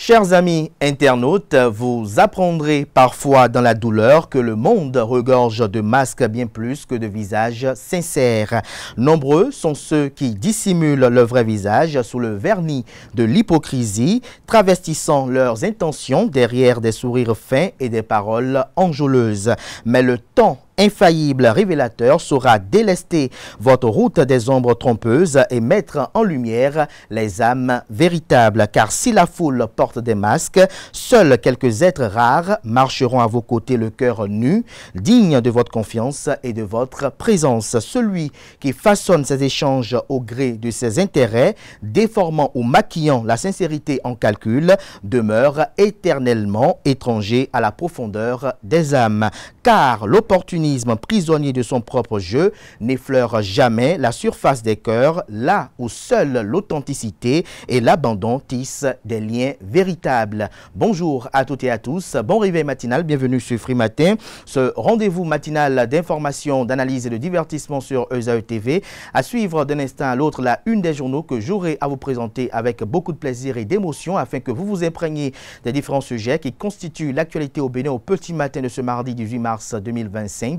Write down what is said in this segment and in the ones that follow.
Chers amis internautes, vous apprendrez parfois dans la douleur que le monde regorge de masques bien plus que de visages sincères. Nombreux sont ceux qui dissimulent le vrai visage sous le vernis de l'hypocrisie, travestissant leurs intentions derrière des sourires fins et des paroles enjôleuses. Mais le temps infaillible révélateur saura délester votre route des ombres trompeuses et mettre en lumière les âmes véritables. Car si la foule porte des masques, seuls quelques êtres rares marcheront à vos côtés le cœur nu, dignes de votre confiance et de votre présence. Celui qui façonne ses échanges au gré de ses intérêts, déformant ou maquillant la sincérité en calcul, demeure éternellement étranger à la profondeur des âmes. Car l'opportunisme prisonnier de son propre jeu n'effleure jamais la surface des cœurs, là où seule l'authenticité et l'abandon tissent des liens véritables. Bonjour à toutes et à tous, bon réveil matinal, bienvenue sur Free Matin, ce rendez-vous matinal d'information, d'analyse et de divertissement sur ESAE TV. À suivre d'un instant à l'autre la une des journaux que j'aurai à vous présenter avec beaucoup de plaisir et d'émotion afin que vous vous imprégniez des différents sujets qui constituent l'actualité au Bénin au petit matin de ce mardi 18 mars 2025.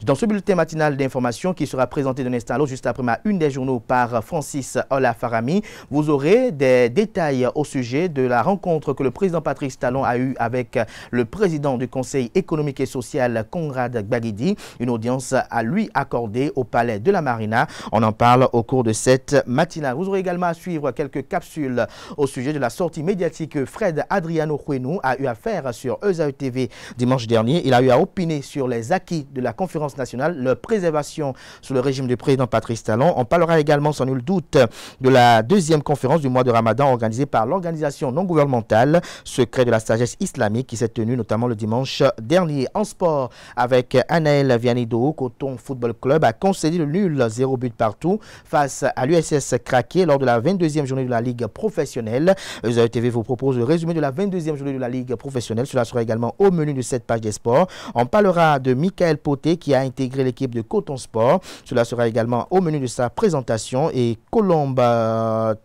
Dans ce bulletin matinal d'information qui sera présenté d'un instant à l'autre juste après ma une des journaux par Francis Olafarami, vous aurez des détails au sujet de la rencontre que le président Patrice Talon a eue avec le président du Conseil économique et social Conrad Gbagidi, une audience à lui accordée au palais de la Marina. On en parle au cours de cette matinale. Vous aurez également à suivre quelques capsules au sujet de la sortie médiatique que Fred Adriano Huenou a eu à faire sur ESAE TV dimanche dernier. Il a eu à opiner sur les acquis de la conférence nationale, leur préservation sous le régime du président Patrice Talon. On parlera également sans nul doute de la deuxième conférence du mois de Ramadan organisée par l'organisation non gouvernementale Secret de la sagesse islamique qui s'est tenue notamment le dimanche dernier. En sport, avec Anaël Vianido, Coton Football Club a concédé le nul 0 but partout face à l'USS Craqué lors de la 22e journée de la Ligue professionnelle. ESAE TV vous propose le résumé de la 22e journée de la Ligue professionnelle. Cela sera également au menu de cette page des sports. On parlera de Michael Poté qui a intégré l'équipe de Coton Sport. Cela sera également au menu de sa présentation et Colombe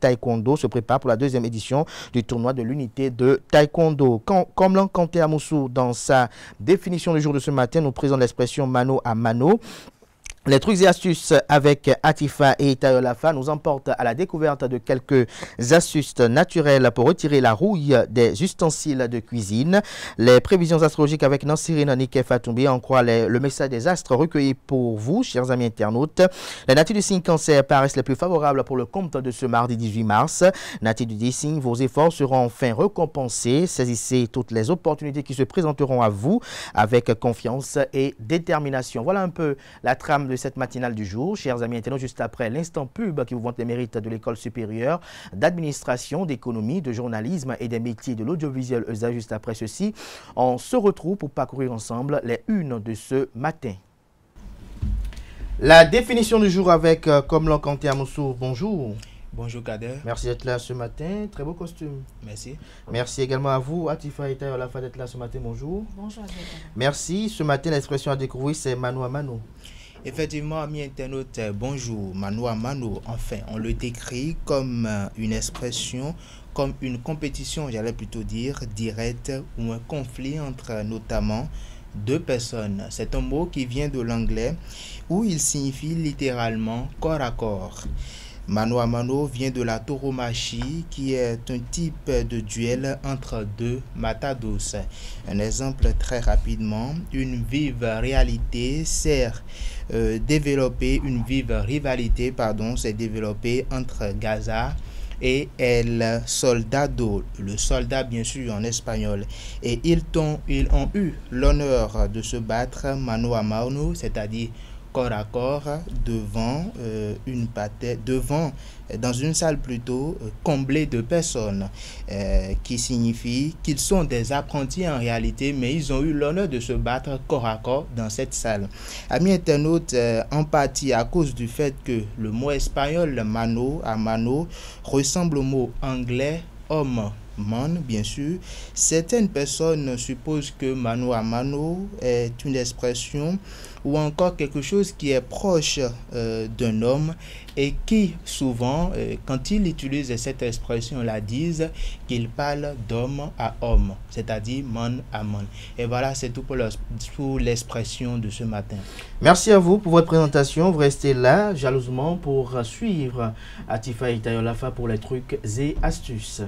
Taekwondo se prépare pour la deuxième édition du tournoi de l'unité de Taekwondo. Comme l'en Kanté Amoussou dans sa définition du jour de ce matin nous présente l'expression mano à mano. Les trucs et astuces avec Atifa et Itayolafa nous emportent à la découverte de quelques astuces naturelles pour retirer la rouille des ustensiles de cuisine. Les prévisions astrologiques avec Nansirine Nike Fatoumbi en croit le message des astres recueillis pour vous, chers amis internautes. Les natifs du signe Cancer paraissent les plus favorables pour le compte de ce mardi 18 mars. Natifs du signe, vos efforts seront enfin récompensés. Saisissez toutes les opportunités qui se présenteront à vous avec confiance et détermination. Voilà un peu la trame de cette matinale du jour. Chers amis internautes, juste après l'instant pub qui vous vante les mérites de l'école supérieure d'administration, d'économie, de journalisme et des métiers de l'audiovisuel ESA. Juste après ceci, on se retrouve pour parcourir ensemble les unes de ce matin. La définition du jour avec Komlan Kanté Amoussou. Bonjour. Bonjour Kader. Merci d'être là ce matin. Très beau costume. Merci. Merci également à vous, Atifa et Itayolafa, d'être là ce matin. Bonjour. Bonjour. Merci. Ce matin, l'expression à découvrir, c'est mano à mano. Effectivement, amis internautes, bonjour, mano à mano. Enfin, on le décrit comme une expression, comme une compétition, j'allais plutôt dire, directe ou un conflit entre notamment deux personnes. C'est un mot qui vient de l'anglais où il signifie littéralement corps à corps. Mano à mano vient de la tauromachie qui est un type de duel entre deux matados. Un exemple très rapidement, une vive rivalité s'est développée entre Gaza et El Soldado, le soldat bien sûr en espagnol. Et ils ont eu l'honneur de se battre mano à mano, c'est-à-dire corps à corps dans une salle plutôt comblée de personnes, qui signifie qu'ils sont des apprentis en réalité, mais ils ont eu l'honneur de se battre corps à corps dans cette salle. Amis internautes, en partie à cause du fait que le mot espagnol mano à mano ressemble au mot anglais homme man, bien sûr. Certaines personnes supposent que mano à mano est une expression ou encore quelque chose qui est proche d'un homme et qui souvent, quand ils utilisent cette expression, la disent qu'ils parlent d'homme à homme, c'est-à-dire man à man. Et voilà, c'est tout pour l'expression de ce matin. Merci à vous pour votre présentation. Vous restez là jalousement pour suivre Atifa Itayolafa pour les trucs et astuces.